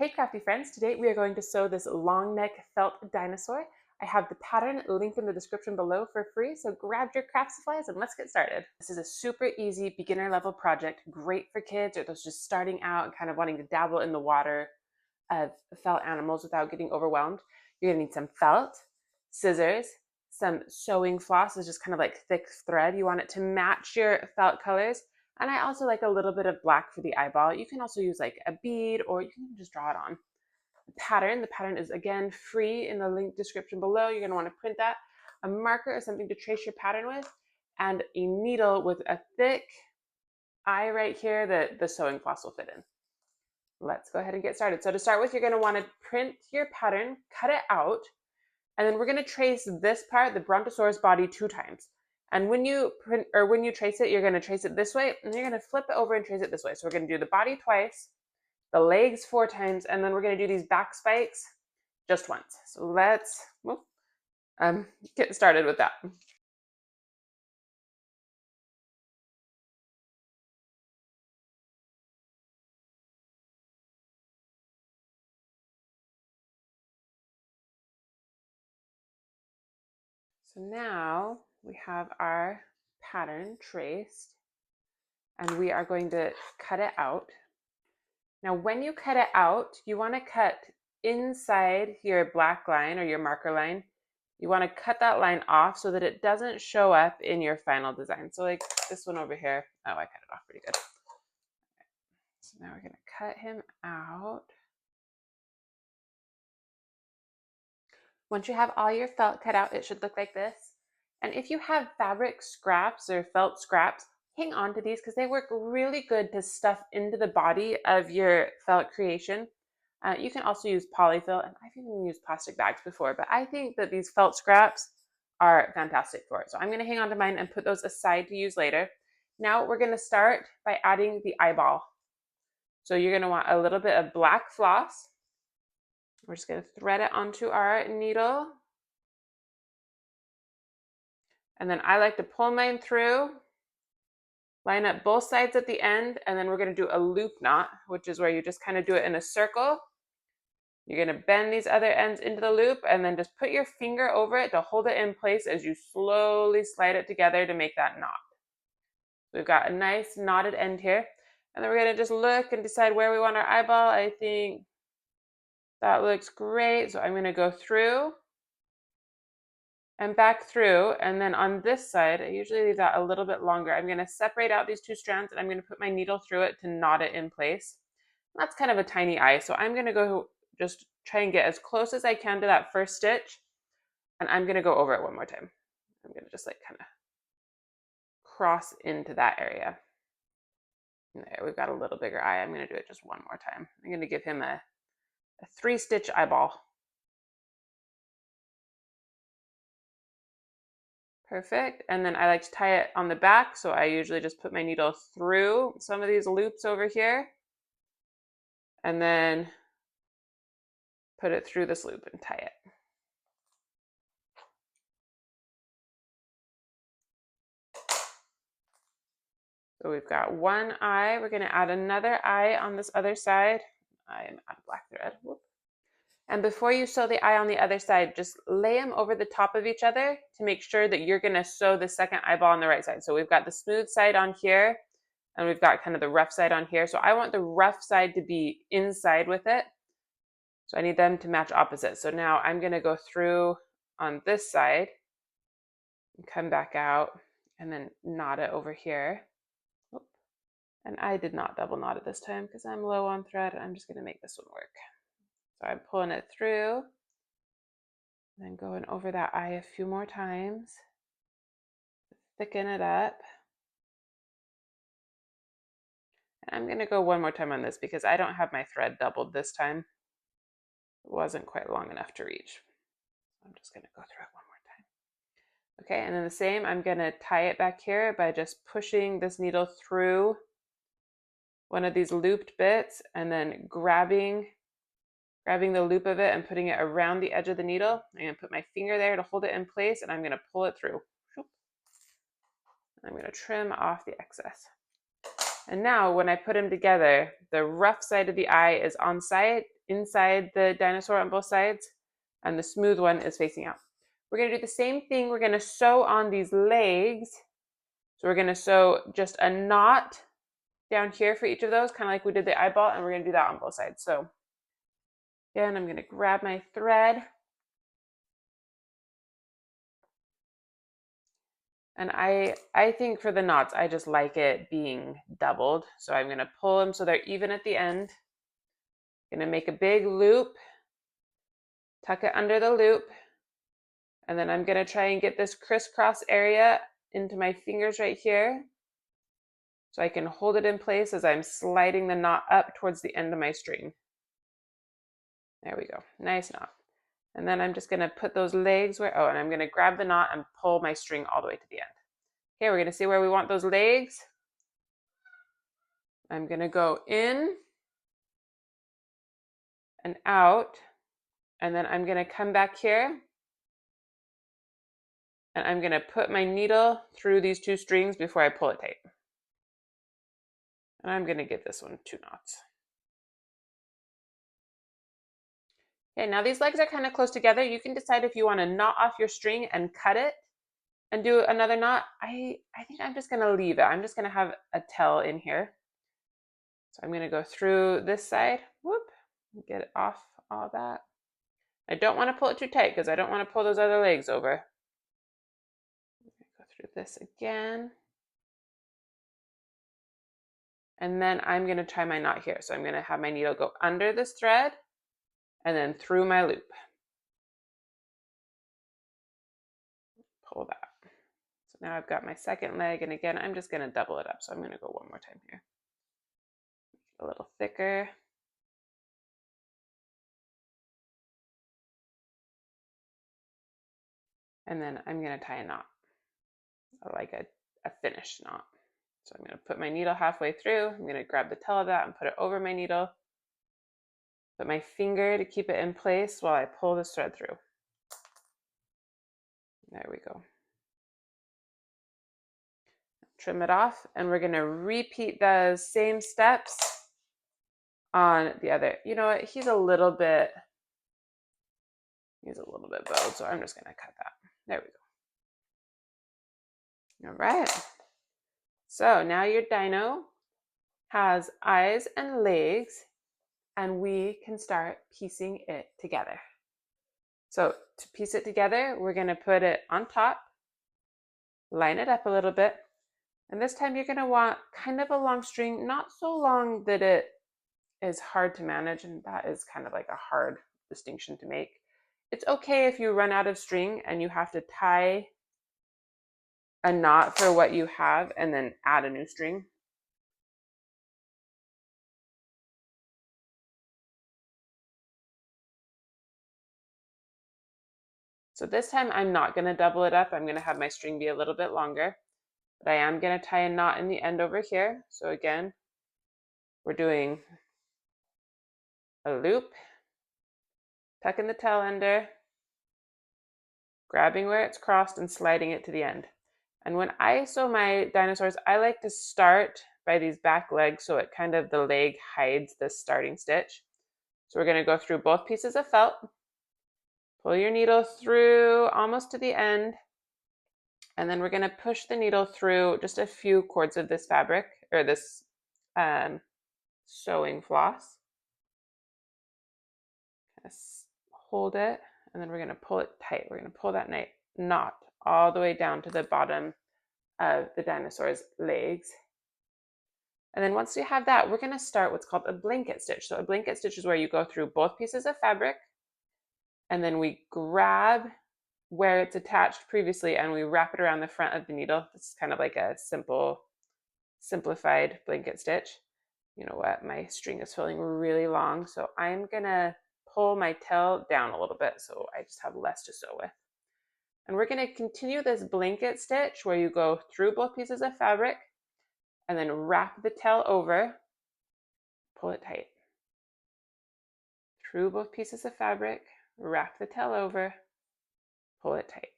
Hey crafty friends, today we are going to sew this long neck felt dinosaur. I have the pattern linked in the description below for free, so grab your craft supplies and let's get started. This is a super easy beginner level project, great for kids or those just starting out and kind of wanting to dabble in the water of felt animals without getting overwhelmed. You're gonna need some felt, scissors, some sewing floss is just kind of like thick thread. You want it to match your felt colors. And I also like a little bit of black for the eyeball. You can also use like a bead or you can just draw it on. The pattern is again free in the link description below. You're gonna wanna print that. A marker or something to trace your pattern with, and a needle with a thick eye right here that the sewing floss will fit in. Let's go ahead and get started. So to start with, you're gonna wanna print your pattern, cut it out, and then we're gonna trace this part, the Brontosaurus body, 2 times. And when you print or when you trace it, you're gonna trace it this way, and you're gonna flip it over and trace it this way. So we're gonna do the body twice, the legs 4 times, and then we're gonna do these back spikes just once. So let's get started with that. So now we have our pattern traced, and we are going to cut it out. Now, when you cut it out, you want to cut inside your black line or your marker line. You want to cut that line off so that it doesn't show up in your final design. So like this one over here. Oh, I cut it off pretty good. So now we're going to cut him out. Once you have all your felt cut out, it should look like this. And if you have fabric scraps or felt scraps, hang on to these because they work really good to stuff into the body of your felt creation. You can also use polyfill, and I've even used plastic bags before, but I think that these felt scraps are fantastic for it. So I'm going to hang on to mine and put those aside to use later. Now we're going to start by adding the eyeball. So you're going to want a little bit of black floss. We're just going to thread it onto our needle. And then I like to pull mine through, line up both sides at the end, and then we're going to do a loop knot, which is where you just kind of do it in a circle. You're going to bend these other ends into the loop and then just put your finger over it to hold it in place as you slowly slide it together to make that knot. We've got a nice knotted end here. And then we're going to just look and decide where we want our eyeball. I think that looks great. So I'm going to go through and back through. And then on this side, I usually leave that a little bit longer. I'm going to separate out these 2 strands and I'm going to put my needle through it to knot it in place. That's kind of a tiny eye. So I'm going to go just try and get as close as I can to that first stitch. And I'm going to go over it one more time. I'm going to just like kind of cross into that area. And there, we've got a little bigger eye. I'm going to do it just one more time. I'm going to give him a 3-stitch eyeball. Perfect. And then I like to tie it on the back. So I usually just put my needle through some of these loops over here. And then put it through this loop and tie it. So we've got one eye. We're going to add another eye on this other side. I am out of black thread. Whoop. And before you sew the eye on the other side, just lay them over the top of each other to make sure that you're going to sew the second eyeball on the right side. So we've got the smooth side on here, and we've got kind of the rough side on here. So I want the rough side to be inside with it. So I need them to match opposite. So now I'm going to go through on this side and come back out and then knot it over here. And I did not double knot it this time because I'm low on thread. I'm just going to make this one work. So I'm pulling it through and then going over that eye a few more times, thicken it up. And I'm going to go one more time on this because I don't have my thread doubled this time. It wasn't quite long enough to reach. I'm just going to go through it one more time. Okay, and then the same, I'm going to tie it back here by just pushing this needle through one of these looped bits and then grabbing the loop of it and putting it around the edge of the needle. I'm going to put my finger there to hold it in place and I'm going to pull it through. I'm going to trim off the excess. And now when I put them together, the rough side of the eye is on side inside the dinosaur on both sides, and the smooth one is facing out. We're going to do the same thing. We're going to sew on these legs. So we're going to sew just a knot down here for each of those, kind of like we did the eyeball, and we're going to do that on both sides. So again, I'm going to grab my thread. And I think for the knots, I just like it being doubled. So I'm going to pull them so they're even at the end. I'm going to make a big loop, tuck it under the loop, and then I'm going to try and get this crisscross area into my fingers right here so I can hold it in place as I'm sliding the knot up towards the end of my string. There we go, nice knot. And then I'm just going to put those legs where, and I'm going to grab the knot and pull my string all the way to the end. Okay, we're going to see where we want those legs. I'm going to go in and out, and then I'm going to come back here, and I'm going to put my needle through these two strings before I pull it tight. And I'm going to give this one 2 knots. Okay, now these legs are kind of close together. You can decide if you want to knot off your string and cut it and do another knot. I think I'm just going to leave it. I'm just going to have a tail in here. So I'm going to go through this side, whoop, get it off all that. I don't want to pull it too tight because I don't want to pull those other legs over. Go through this again. And then I'm going to tie my knot here. So I'm going to have my needle go under this thread and then through my loop. Pull that. So now I've got my second leg, and again, I'm just going to double it up. So I'm going to go one more time here. A little thicker. And then I'm going to tie a knot, like a finished knot. So I'm going to put my needle halfway through. I'm going to grab the tail of that and put it over my needle. Put my finger to keep it in place while I pull this thread through. There we go. Trim it off, and we're going to repeat those same steps on the other. You know what? He's a little bit bowed, so I'm just going to cut that. There we go. All right. So now your dino has eyes and legs, and we can start piecing it together. So to piece it together, we're going to put it on top, line it up a little bit, and this time you're going to want kind of a long string, not so long that it is hard to manage, and that is kind of like a hard distinction to make. It's okay if you run out of string and you have to tie a knot for what you have and then add a new string. So this time I'm not going to double it up. I'm going to have my string be a little bit longer, but I am going to tie a knot in the end over here. So again, we're doing a loop, tucking the tail under, grabbing where it's crossed and sliding it to the end. And when I sew my dinosaurs, I like to start by these back legs so it kind of, the leg hides the starting stitch. So we're going to go through both pieces of felt, pull your needle through almost to the end, and then we're going to push the needle through just a few cords of this fabric, or this sewing floss. Hold it, and then we're going to pull it tight. We're going to pull that knot all the way down to the bottom of the dinosaur's legs. And then once we have that, we're going to start what's called a blanket stitch. So a blanket stitch is where you go through both pieces of fabric, and then we grab where it's attached previously and we wrap it around the front of the needle. This is kind of like a simplified blanket stitch. You know what? My string is feeling really long, so I'm going to pull my tail down a little bit so I just have less to sew with. And we're going to continue this blanket stitch where you go through both pieces of fabric and then wrap the tail over, pull it tight. Through both pieces of fabric, wrap the tail over, pull it tight.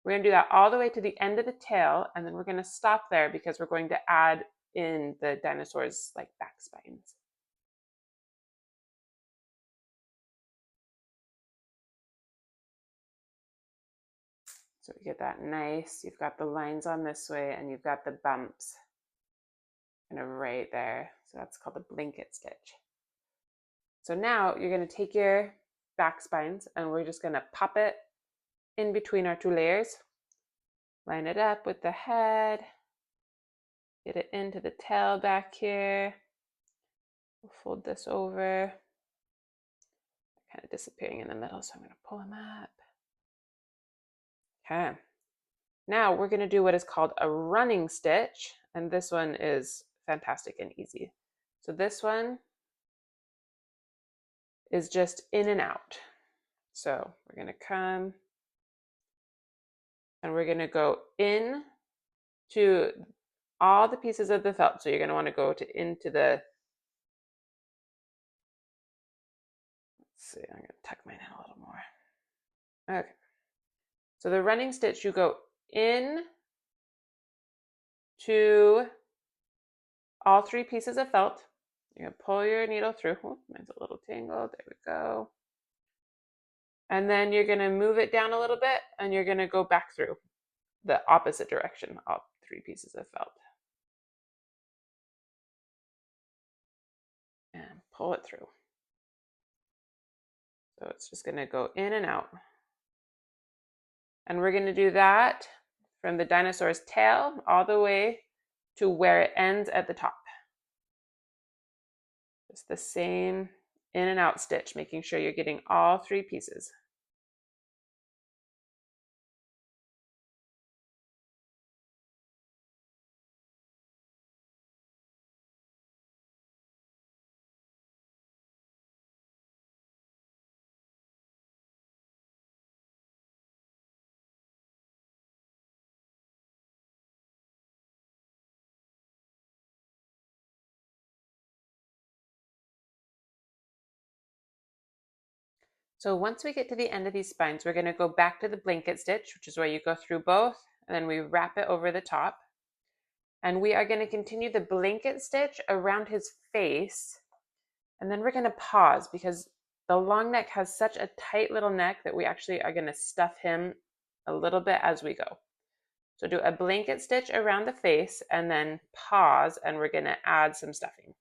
We're going to do that all the way to the end of the tail, and then we're going to stop there because we're going to add in the dinosaur's like back spines. So we get that nice, you've got the lines on this way and you've got the bumps kind of right there. So that's called a blanket stitch. So now you're going to take your back spines and we're just going to pop it in between our two layers. Line it up with the head. Get it into the tail back here. We'll fold this over. Kind of disappearing in the middle, so I'm going to pull them up. Okay. Now we're going to do what is called a running stitch, and this one is fantastic and easy. So this one is just in and out. So we're going to come and we're going to go in to all the pieces of the felt. So you're going to want to go into the, let's see, I'm going to tuck mine in a little more. Okay. So the running stitch, you go in to all three pieces of felt. You're going to pull your needle through. Oh, mine's a little tangled. There we go. And then you're going to move it down a little bit and you're going to go back through the opposite direction, all three pieces of felt. And pull it through. So it's just going to go in and out. And we're going to do that from the dinosaur's tail all the way to where it ends at the top. Just the same in and out stitch, making sure you're getting all three pieces. So once we get to the end of these spines, we're going to go back to the blanket stitch, which is where you go through both, and then we wrap it over the top. And we are going to continue the blanket stitch around his face, and then we're going to pause because the long neck has such a tight little neck that we actually are going to stuff him a little bit as we go. So do a blanket stitch around the face and then pause, and we're going to add some stuffing.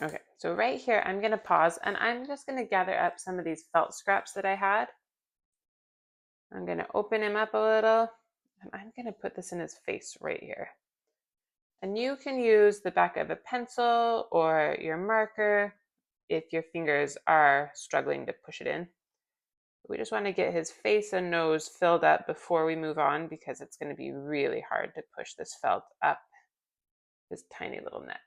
Okay, so right here, I'm going to pause and I'm just going to gather up some of these felt scraps that I had. I'm going to open him up a little and I'm going to put this in his face right here. And you can use the back of a pencil or your marker if your fingers are struggling to push it in. We just want to get his face and nose filled up before we move on because it's going to be really hard to push this felt up his tiny little neck.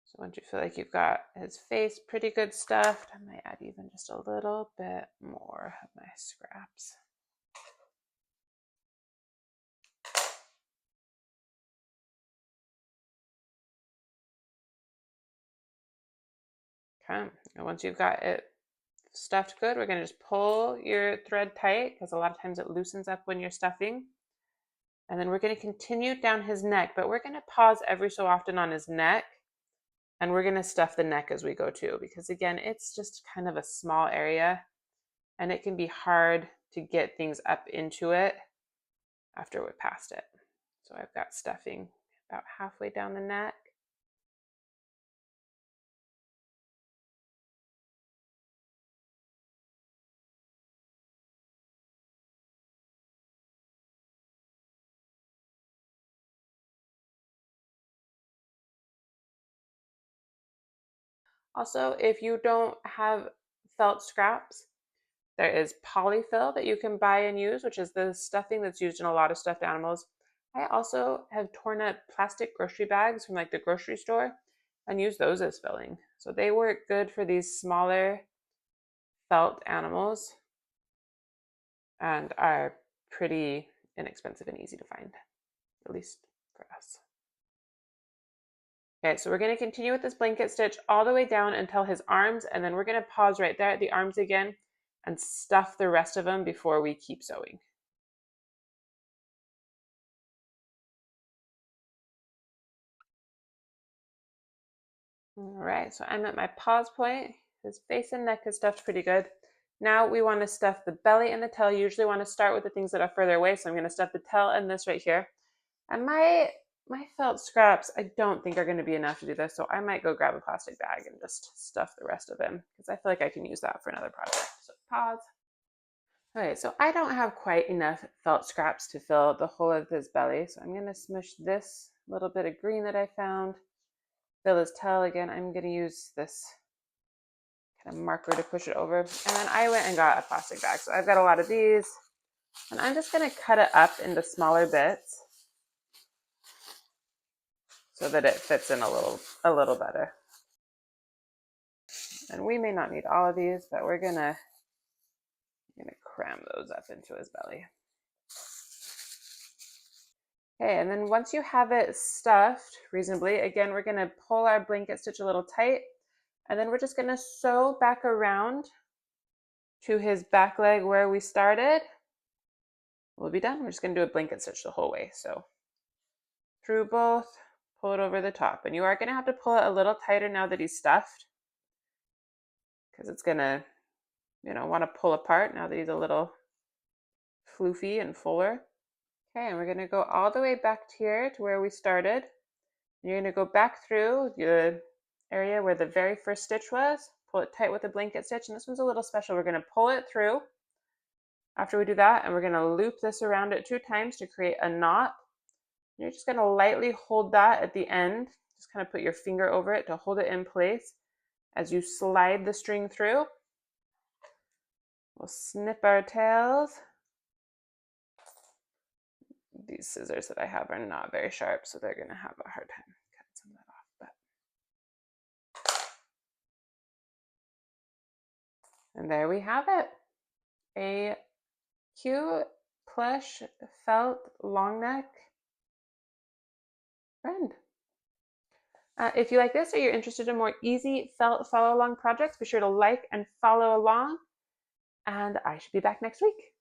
So once you feel like you've got his face pretty good stuffed, I might add even just a little bit more of my scraps. Okay, and once you've got it stuffed good, we're going to just pull your thread tight because a lot of times it loosens up when you're stuffing. And then we're going to continue down his neck, but we're going to pause every so often on his neck. And we're going to stuff the neck as we go too, because again, it's just kind of a small area and it can be hard to get things up into it after we're past it. So I've got stuffing about halfway down the neck. Also, if you don't have felt scraps, there is polyfill that you can buy and use, which is the stuffing that's used in a lot of stuffed animals. I also have torn up plastic grocery bags from like the grocery store and use those as filling. So they work good for these smaller felt animals and are pretty inexpensive and easy to find, at least for us. Okay, so we're going to continue with this blanket stitch all the way down until his arms, and then we're going to pause right there at the arms again and stuff the rest of them before we keep sewing. All right, so I'm at my pause point. His face and neck is stuffed pretty good. Now we want to stuff the belly and the tail. You usually want to start with the things that are further away. So I'm going to stuff the tail and this right here. And my felt scraps, I don't think are going to be enough to do this. So I might go grab a plastic bag and just stuff the rest of him because I feel like I can use that for another project. So pause. Okay, so I don't have quite enough felt scraps to fill the whole of his belly. So I'm going to smush this little bit of green that I found. Fill his tail again. I'm going to use this kind of marker to push it over. And then I went and got a plastic bag. So I've got a lot of these. And I'm just going to cut it up into smaller bits so that it fits in a little better. And we may not need all of these, but we're going to cram those up into his belly. Okay, and then once you have it stuffed reasonably, again, we're going to pull our blanket stitch a little tight, and then we're just going to sew back around to his back leg where we started. We'll be done. We're just going to do a blanket stitch the whole way. So through both, pull it over the top. And you are going to have to pull it a little tighter now that he's stuffed because it's going to, want to pull apart now that he's a little floofy and fuller. Okay, and we're going to go all the way back here to where we started. You're going to go back through the area where the very first stitch was, pull it tight with a blanket stitch, and this one's a little special. We're going to pull it through after we do that, and we're going to loop this around it 2 times to create a knot. You're just going to lightly hold that at the end, just kind of put your finger over it to hold it in place as you slide the string through. We'll snip our tails. These scissors that I have are not very sharp, so they're going to have a hard time cutting some of that off. And there we have it. A cute plush felt long neck friend. If you like this or you're interested in more easy felt follow along projects, be sure to like and follow along. And I should be back next week.